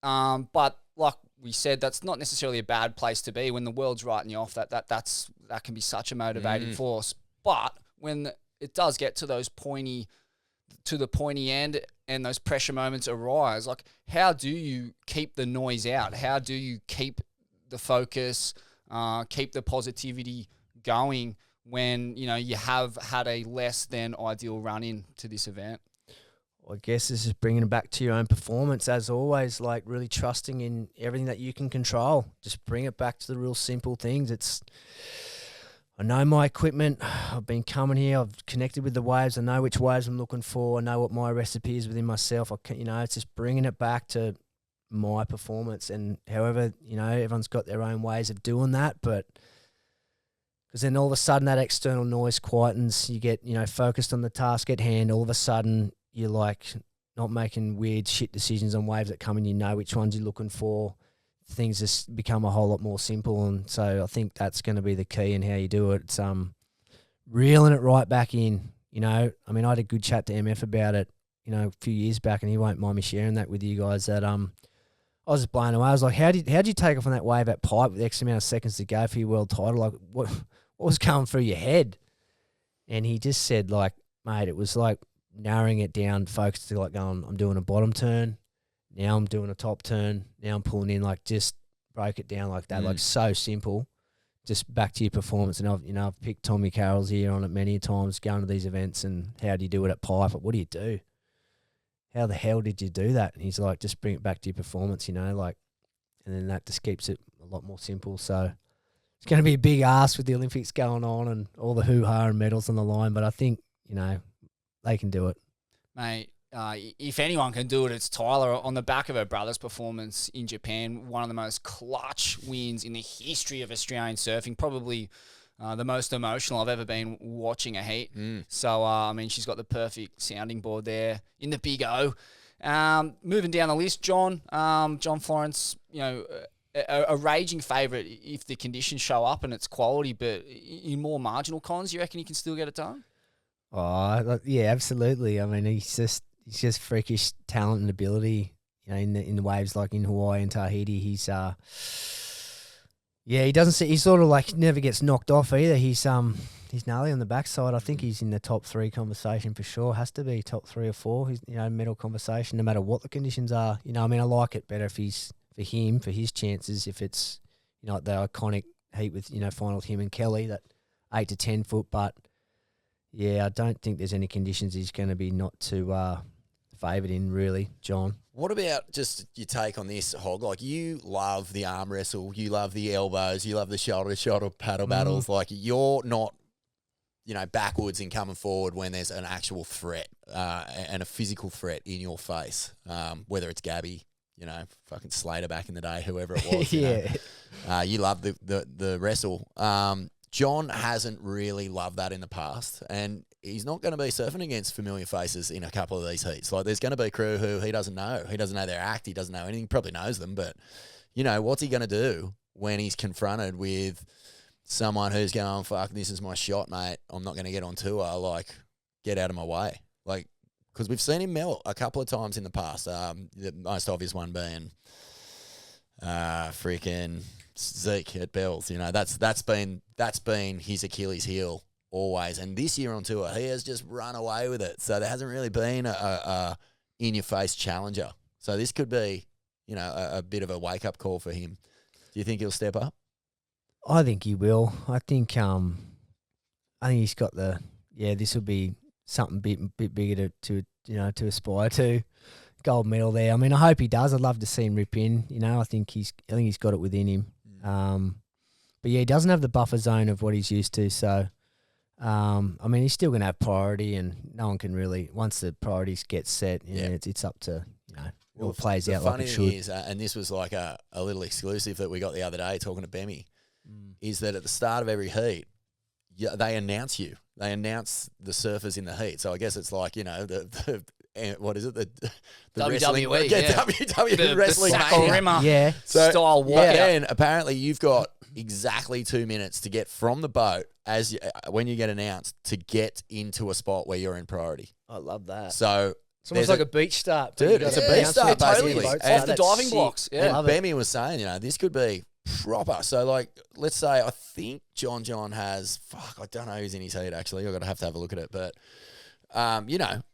But like we said, that's not necessarily a bad place to be when the world's writing you off. That can be such a motivating force. But when it does get to the pointy end and those pressure moments arise, like how do you keep the noise out? How do you keep the focus, keep the positivity going when, you have had a less than ideal run in to this event? I guess this is bringing it back to your own performance, as always, like really trusting in everything that you can control. Just bring it back to the real simple things. I know my equipment. I've been coming here. I've connected with the waves. I know which waves I'm looking for. I know what my recipe is within myself. It's just bringing it back to my performance. And however, everyone's got their own ways of doing that, but because then all of a sudden that external noise quietens. You get, focused on the task at hand. All of a sudden you're like not making weird shit decisions on waves that come in. You know which ones you're looking for. Things just become a whole lot more simple. And so I think that's going to be the key in how you do it. It's reeling it right back in. I had a good chat to MF about it, a few years back, and he won't mind me sharing that with you guys, that I was just blown away. I was like, how'd you take off on that wave at Pipe with X amount of seconds to go for your world title? Like, what was going through your head? And he just said, like, mate, it was like narrowing it down, focused to like going, I'm doing a bottom turn. Now I'm doing a top turn. Now I'm pulling in, like just broke it down like that, like so simple. Just back to your performance. And I've picked Tommy Carroll's here on it many times, going to these events, and how do you do it at Pipe? What do you do? How the hell did you do that? And he's like, just bring it back to your performance, and then that just keeps it a lot more simple. So it's going to be a big ask with the Olympics going on and all the hoo-ha and medals on the line, but I think, they can do it. Mate, if anyone can do it, it's Tyler on the back of her brother's performance in Japan. One of the most clutch wins in the history of Australian surfing, probably the most emotional I've ever been watching a heat. So, I mean, she's got the perfect sounding board there in the Big O. Moving down the list, John Florence, a raging favourite if the conditions show up and it's quality, but in more marginal cons, you reckon he can still get it done? Oh, yeah, absolutely. I mean, he's just freakish talent and ability. In the waves like in Hawaii and Tahiti, he's he doesn't see. He sort of like never gets knocked off either. He's gnarly on the backside. I think he's in the top 3 conversation for sure. Has to be top 3 or 4. He's medal conversation no matter what the conditions are. I mean, I like it better if he's for his chances. If it's the iconic heat with final with him and Kelly, that 8 to 10 foot, but. Yeah, I don't think there's any conditions he's going to be not too favoured in, really, John. What about just your take on this, Hog? Like, you love the arm wrestle, you love the elbows, you love the shoulder-to-shoulder paddle battles. Like, you're not, backwards in coming forward when there's an actual threat and a physical threat in your face, whether it's Gabby, fucking Slater back in the day, whoever it was. You love the wrestle. John hasn't really loved that in the past, and he's not going to be surfing against familiar faces in a couple of these heats. Like, there's going to be crew who he doesn't know. He doesn't know their act. He doesn't know anything. He probably knows them, but, what's he going to do when he's confronted with someone who's going, fuck, this is my shot, mate. I'm not going to get on tour. Like, get out of my way. Like, because we've seen him melt a couple of times in the past. The most obvious one being freaking Zeke at Bells. That's been his Achilles heel always. And this year on tour, he has just run away with it. So there hasn't really been a in-your-face challenger. So this could be, a bit of a wake-up call for him. Do you think he'll step up? I think he will. I think he's got this will be something bit bigger to aspire to. Gold medal there. I mean, I hope he does. I'd love to see him rip in. I think he's got it within him. But yeah, he doesn't have the buffer zone of what he's used to. So, I mean, he's still going to have priority, and no one can really, once the priorities get set, it's up to all it plays out like it should. Is, and this was like a little exclusive that we got the other day talking to Bemmy, is that at the start of every heat, they announce you. They announce the surfers in the heat. So I guess it's like the what is it? The WWE, wrestling, WWE the wrestling Sakurima style walkout. And apparently you've got exactly 2 minutes to get from the boat when you get announced to get into a spot where you're in priority. I love that. So it's almost like a beach start. Dude, it's a beach start, basically. Off the diving blocks. Yeah. And Bemmy was saying, this could be proper. So, like, let's say I think John has, I don't know who's in his heat, actually. I've got to have a look at it. But,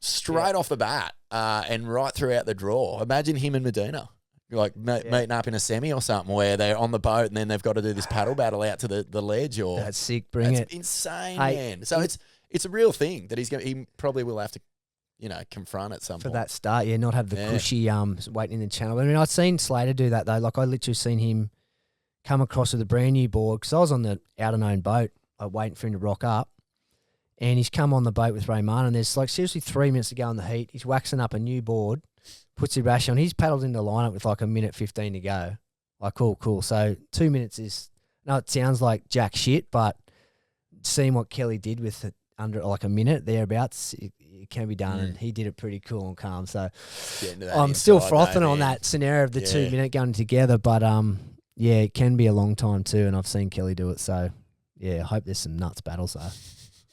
straight off the bat and right throughout the draw, imagine him and Medina. Like meeting up in a semi or something where they're on the boat and then they've got to do this paddle battle out to the ledge. Or that's sick. Bring it. Insane, man. So it's a real thing that he probably will have to, confront at some point. For that start, not have the cushy waiting in the channel. I mean, I've seen Slater do that though. Like, I literally seen him come across with a brand new board because I was on the out and own boat, waiting for him to rock up, and he's come on the boat with Raymond, and there's like seriously 3 minutes to go in the heat. He's waxing up a new board, puts the rash on. He's paddled in the lineup with like a minute 15 to go. Like, cool. So 2 minutes is, it sounds like jack shit, but seeing what Kelly did with it under like a minute thereabouts, it can be done, and he did it pretty cool and calm. So I'm still frothing on that scenario of the 2 minute going together, but it can be a long time too, and I've seen Kelly do it. So I hope there's some nuts battles though.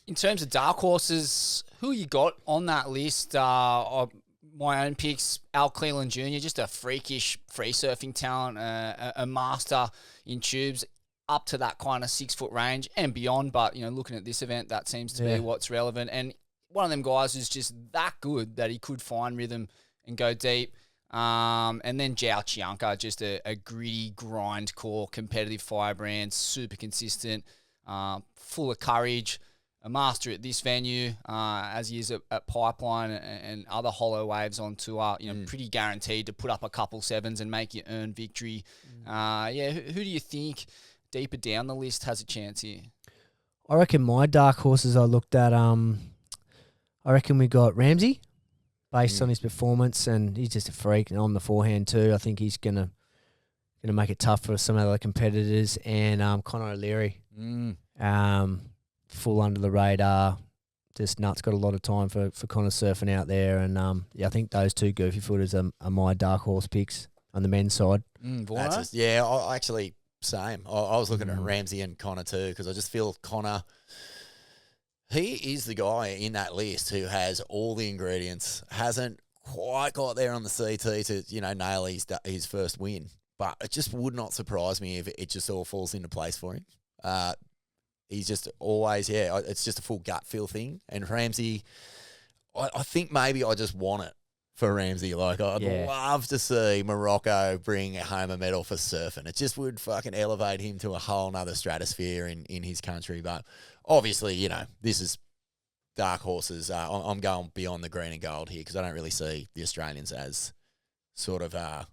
In terms of dark horses, who you got on that list? My own picks, Al Cleland Jr., just a freakish free surfing talent, a master in tubes, up to that kind of 6 foot range and beyond. But, looking at this event, that seems to be what's relevant. And one of them guys who's just that good that he could find rhythm and go deep. And then Zhao Chianca, just a gritty, grindcore, competitive firebrand, super consistent, full of courage, a master at this venue, as he is at Pipeline and other hollow waves on tour. Pretty guaranteed to put up a couple sevens and make you earn victory. Who do you think deeper down the list has a chance here? I reckon my dark horses I looked at. I reckon we got Ramsey. based on his performance, and he's just a freak. And on the forehand too, I think he's gonna make it tough for some other competitors. And Conor O'Leary, full under the radar, just nuts. Got a lot of time for Conor surfing out there, and I think those two goofy footers are my dark horse picks on the men's side. That's I actually same. I was looking at Ramsey and Conor too, because I just feel Conor. He is the guy in that list who has all the ingredients, hasn't quite got there on the CT to, nail his first win. But it just would not surprise me if it just all falls into place for him. He's just always, it's just a full gut feel thing. And Ramsey, I think maybe I just want it for Ramsey. Like, I'd love to see Morocco bring home a medal for surfing. It just would fucking elevate him to a whole nother stratosphere in his country. But obviously, this is dark horses. I'm going beyond the green and gold here because I don't really see the Australians as sort of, I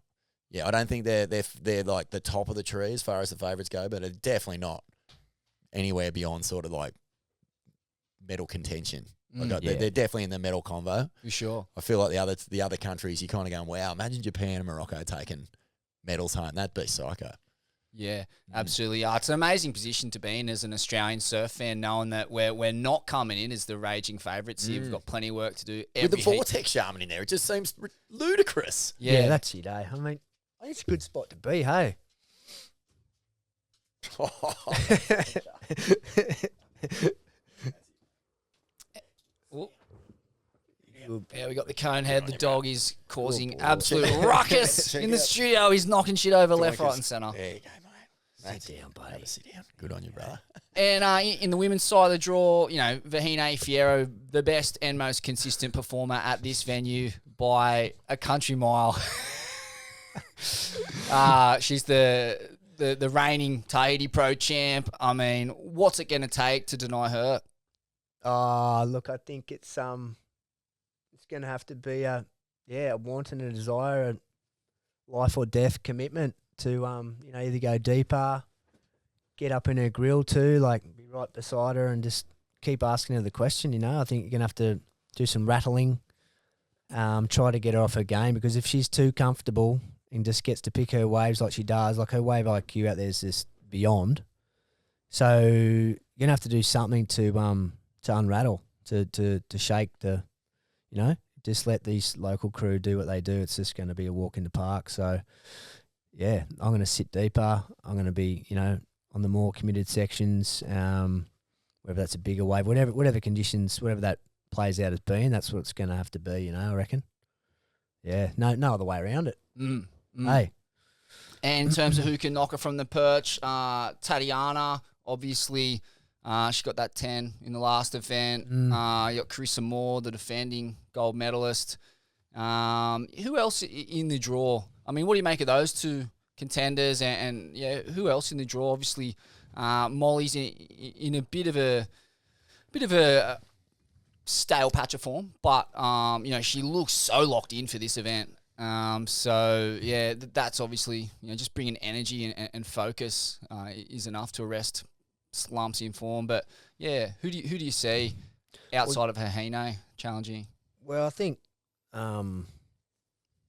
don't think they're like the top of the tree as far as the favourites go, but they're definitely not anywhere beyond sort of like medal contention. They're definitely in the medal convo. For sure. I feel like the other countries, you're kind of going, wow, imagine Japan and Morocco taking medals home. That'd be psycho. Yeah, absolutely. It's an amazing position to be in as an Australian surf fan, knowing that we're not coming in as the raging favourites here. We've got plenty of work to do. With the vortex shaman in there, it just seems ludicrous. Yeah, that's it, eh? I mean, it's a good spot to be, hey? Yeah, we got the cone head. The dog is causing absolute ruckus in the studio. He's knocking shit over left, right, and centre. There you go, mate. Sit down, buddy. Sit down. Good on you, brother. And in the women's side of the draw, Vahine Fierro, the best and most consistent performer at this venue by a country mile. She's the reigning Tahiti Pro champ. I mean, what's it going to take to deny her? Look, I think it's going to have to be a want and a desire, a life or death commitment to either go deeper, get up in her grill too, like be right beside her and just keep asking her the question. I think you're going to have to do some rattling, try to get her off her game, because if she's too comfortable and just gets to pick her waves like she does, like her wave IQ out there is just beyond. So you're gonna have to do something to unrattle, to shake the, just let these local crew do what they do. It's just going to be a walk in the park. So yeah, I'm going to sit deeper. I'm going to be, on the more committed sections, whether that's a bigger wave, whatever conditions, whatever that plays out as being, that's what it's going to have to be, I reckon. Yeah, no other way around it. Hey. And in terms of who can knock her from the perch, Tatiana, obviously, she got that 10 in the last event. You got Carissa Moore, the defending gold medalist. Who else in the draw? I mean, what do you make of those two contenders? And who else in the draw? Obviously, Molly's in a bit of a stale patch of form, but she looks so locked in for this event. That's obviously just bringing energy and focus is enough to arrest slumps in form. But yeah, who do you see outside of Vahine challenging? Well, I think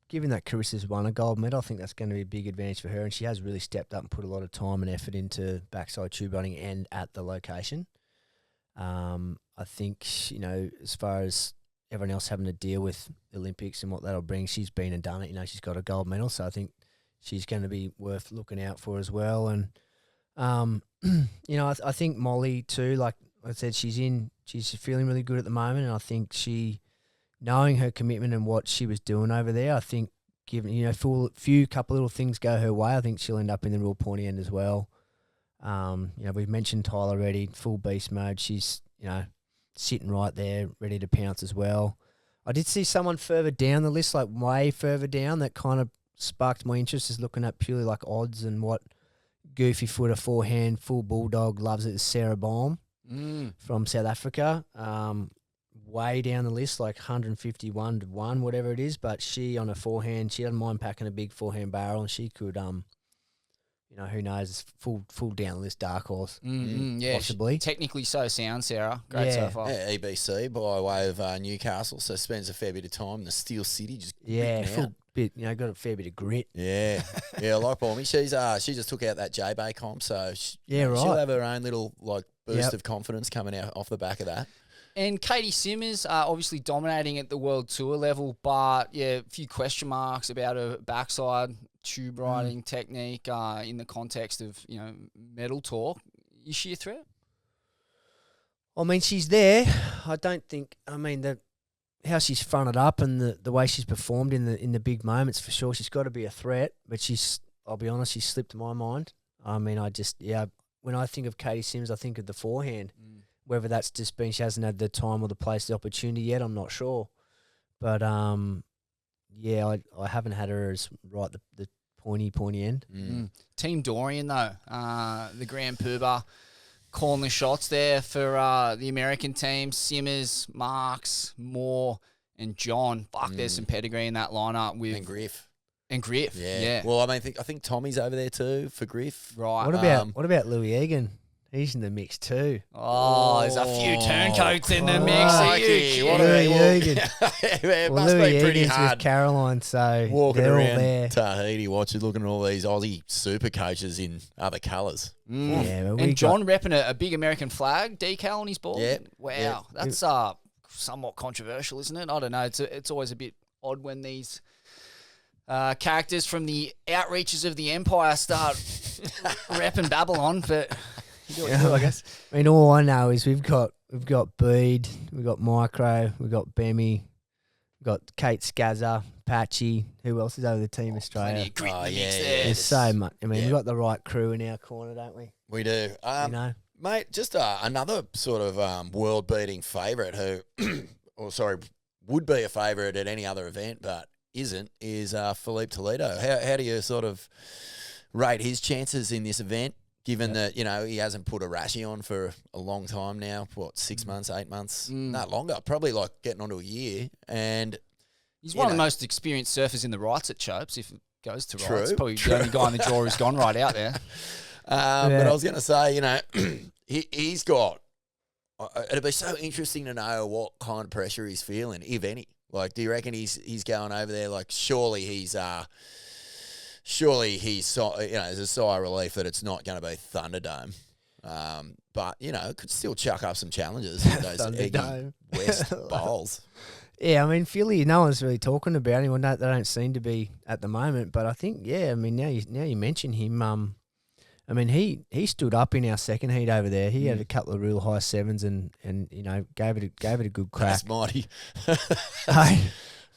given that Carissa's won a gold medal, I think that's going to be a big advantage for her, and she has really stepped up and put a lot of time and effort into backside tube running and at the location. I think, as far as everyone else having to deal with the Olympics and what that'll bring, she's been and done it. She's got a gold medal, so I think she's going to be worth looking out for as well. And, I think Molly too, like I said, she's feeling really good at the moment, and I think knowing her commitment and what she was doing over there, I think given, couple little things go her way, I think she'll end up in the real pointy end as well. We've mentioned Tyler already, full beast mode. She's, sitting right there, ready to pounce as well. I did see someone further down the list, like way further down, that kind of sparked my interest, is looking at purely like odds and what goofy footer, forehand, full bulldog loves it, is Sarah Baum from South Africa. Way down the list, like 151 to 1, whatever it is, but she on a forehand, she doesn't mind packing a big forehand barrel, and she could, who knows? Full down list dark horse. Yeah, possibly. Technically so sound, Sarah. Great so Yeah. far. Yeah, EBC by way of Newcastle, so spends a fair bit of time in the Steel City, just Yeah, ripping full out. bit. Got a fair bit of grit. Yeah, yeah, I like Balmy. She just took out that J-Bay comp, so Yeah, she'll right. have her own little boost Yep. of confidence coming out off the back of that. And Katie Simmers obviously dominating at the World Tour level, but yeah, a few question marks about her backside tube riding technique in the context of medal talk. Is she a threat? I mean, she's there. I don't think. I mean, how she's fronted up and the way she's performed in the big moments, for sure, she's got to be a threat. But I'll be honest, she's slipped my mind. I mean, when I think of Katie Simmers, I think of the forehand. Whether that's just been she hasn't had the time or the place, the opportunity yet, I'm not sure. But yeah, I haven't had her as right the pointy end. Team Dorian though, the Grand Poobah calling the shots there for the American team. Simmers, Marks, Moore, and John. Fuck, there's some pedigree in that lineup with And Griff. Yeah. Well, I think Tommy's over there too for Griff. Right. What about Louis Egan? He's in the mix too. Oh, there's a few turncoats in the mix. Are you crikey, what kidding? a- Louis Egan. It Well, must Louis be pretty Egan's with hard Caroline, so walking they're all around there. Tahiti, watching, looking at all these Aussie super coaches in other colours. Yeah, but And John repping a big American flag decal on his ball. Yep. Wow, Yep. that's somewhat controversial, isn't it? I don't know. It's always a bit odd when these characters from the outreaches of the empire start repping Babylon, but you do what you do, I guess. I mean, all I know is we've got Bede, we've got Micro, we've got Bemmy, we've got Kate Scazza, Patchy. Who else is over the team Australia? Plenty of grit in the mix yeah, there. There's so much. I mean, we've got the right crew in our corner, don't we? We do. Mate, just another sort of world-beating favourite who, would be a favourite at any other event, but isn't, is Philippe Toledo. How do you sort of rate his chances in this event, given that, he hasn't put a Rashi on for a long time now, 6 months, 8 months? Not longer, probably like getting onto a year. And He's one of the most experienced surfers in the rights at Chopes, if it goes to True, rights. Probably the only guy in the draw who's gone right out there. But I was going to say, he's got. It'd be so interesting to know what kind of pressure he's feeling, if any. Like, do you reckon he's going over there? Like, surely he's there's a sigh of relief that it's not going to be Thunderdome. But it could still chuck up some challenges with those eggy Thunderdome. West bowls. Yeah, I mean, Philly, no one's really talking about him. They don't seem to be at the moment. But I think, yeah, I mean, now you mention him, I mean, he stood up in our second heat over there. He had a couple of real high sevens and gave it a good crack. That's mighty. Hey,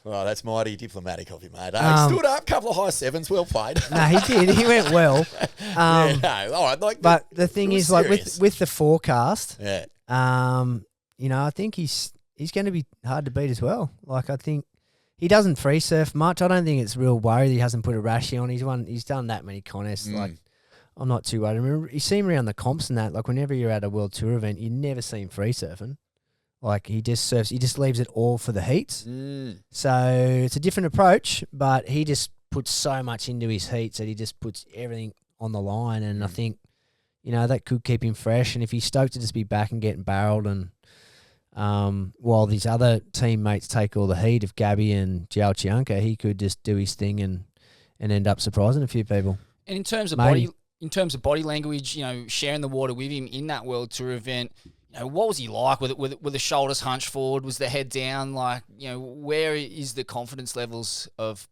Well, that's mighty diplomatic of you, mate. He stood up, couple of high sevens, well played. no, he did. He went well. Yeah, no, all right. But the thing it is, was like serious. with the forecast, Yeah. I think he's going to be hard to beat as well. Like, I think he doesn't free surf much. I don't think it's real worry that he hasn't put a Rashi on. He's done that many contests. Like, I'm not too worried. I mean, you see him around the comps and that. Like, whenever you're at a World Tour event, you never see him free surfing. Like, he just surfs. He just leaves it all for the heats. So it's a different approach, but he just puts so much into his heats that he just puts everything on the line. And I think, that could keep him fresh. And if he's stoked to just be back and getting barreled, and while these other teammates take all the heat of Gabby and Jao Chianca, he could just do his thing and end up surprising a few people. And in terms of Maybe. body language, sharing the water with him in that World Tour event, what was he like? With the shoulders hunched forward? Was the head down? Like, where is the confidence levels of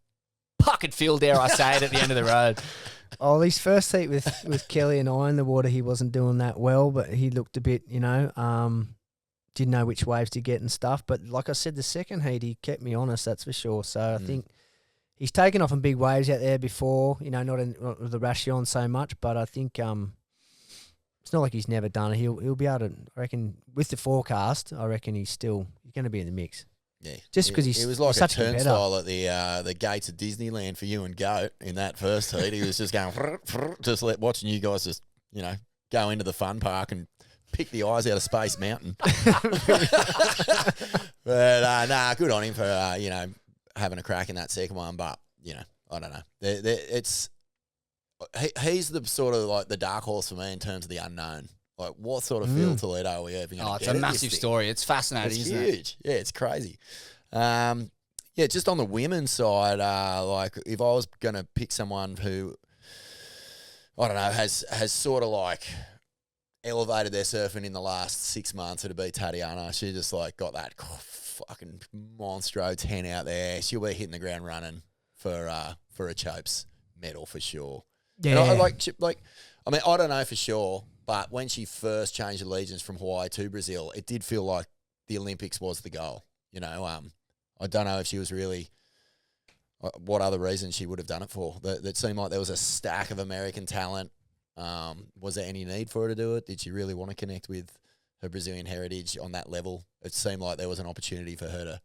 puckered Phil, dare I say it, at the end of the road? Oh, his first heat with Kelly and I in the water, he wasn't doing that well, but he looked a bit, didn't know which waves to get and stuff. But like I said, the second heat, he kept me honest, that's for sure. So I think he's taken off on big waves out there before, not with the Ration so much, but I think it's not like he's never done it. He'll be able to, I reckon, with the forecast, I reckon he's going to be in the mix. Yeah, Just because it was like a such a competitor. turnstile at the gates of Disneyland for you and Goat in that first heat. He was just going, just watching you guys just go into the fun park and pick the eyes out of Space Mountain. But good on him for having a crack in that second one. But I don't know. It's he's the sort of like the dark horse for me in terms of the unknown. Like, what sort of field Toledo are we even going to It's get? a massive story. It's fascinating, It's isn't huge. Yeah, it's crazy. Yeah, just on the women's side, like if I was going to pick someone who, I don't know, has sort of like elevated their surfing in the last 6 months, it'd be Tatiana. She just like got that fucking monstro 10 out there. She'll be hitting the ground running for a Chopes medal for sure. Yeah. And I mean, I don't know for sure, but when she first changed allegiance from Hawaii to Brazil, it did feel like the Olympics was the goal. You know, I don't know if she was really what other reason she would have done it for. That seemed like there was a stack of American talent. Was there any need for her to do it? Did she really want to connect with her Brazilian heritage on that level? It seemed like there was an opportunity for her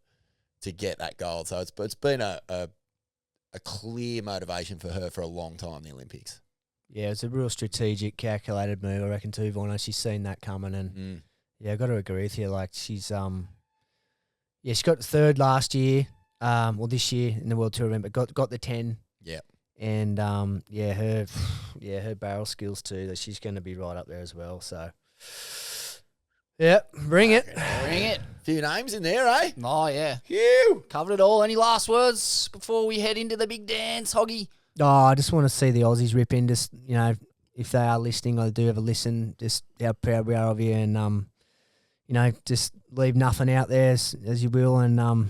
to get that gold. So it's been a clear motivation for her for a long time, the Olympics. Yeah, it's a real strategic, calculated move, I reckon, too, Vaughn. She's seen that coming, and yeah, I got to agree with you. Like, she's she got third last year, this year in the World Tour event, but got the 10. Yeah. And her barrel skills too. That she's going to be right up there as well. So, yeah, bring it. Few names in there, eh? Oh, yeah. Phew. Covered it all. Any last words before we head into the big dance, Hoggy? Oh, I just want to see the Aussies rip in. Just, you know, if they are listening or do have a listen, just how proud we are of you, and you know, just leave nothing out there as you will, and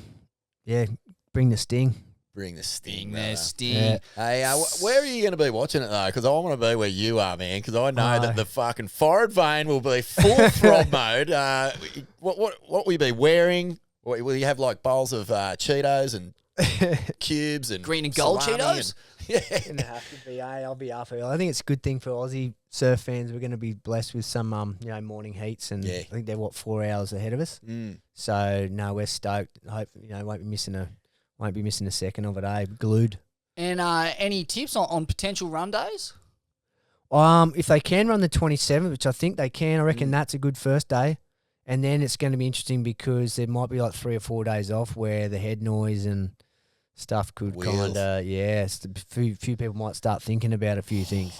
bring the sting. Bring the sting. Yeah. Hey, where are you going to be watching it, though? Because I want to be where you are, man, because I know that the fucking forward vein will be full throb mode. What will you be wearing? Will you have, like, bowls of Cheetos and cubes and green and gold Cheetos? It's gonna have to be. I'll be up early. I think it's a good thing for Aussie surf fans. We're going to be blessed with some morning heats, and I think they're 4 hours ahead of us. So no, we're stoked. I hope won't be missing a second of it. Glued. And any tips on potential run days? If they can run the 27th, which I think they can, I reckon that's a good first day. And then it's going to be interesting because there might be like 3 or 4 days off where the head noise and stuff could kind of, a few people might start thinking about a few things.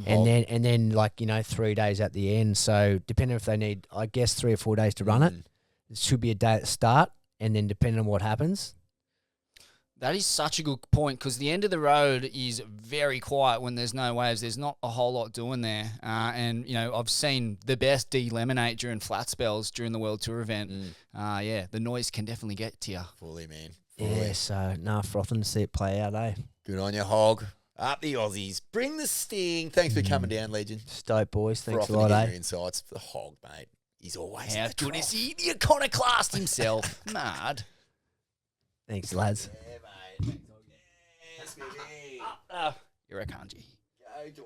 And then like, 3 days at the end. So depending if they need, I guess, 3 or 4 days to run it should be a day at the start. And then depending on what happens. That is such a good point because the end of the road is very quiet when there's no waves. There's not a whole lot doing there. And, I've seen the best delaminate during flat spells during the World Tour event. The noise can definitely get to you. Fully, man. Yeah, so, frothing to see it play out, eh? Good on you, Hog. Up the Aussies. Bring the sting. Thanks for coming down, legend. Stoked, boys. Thanks Frothing a lot, to get eh? your insights. The Hog, mate. He's always How in the good is trough. he? The iconoclast himself. Mad. Thanks, lads. Yeah, mate. Yes, baby. You're a kanji. Go, Joy.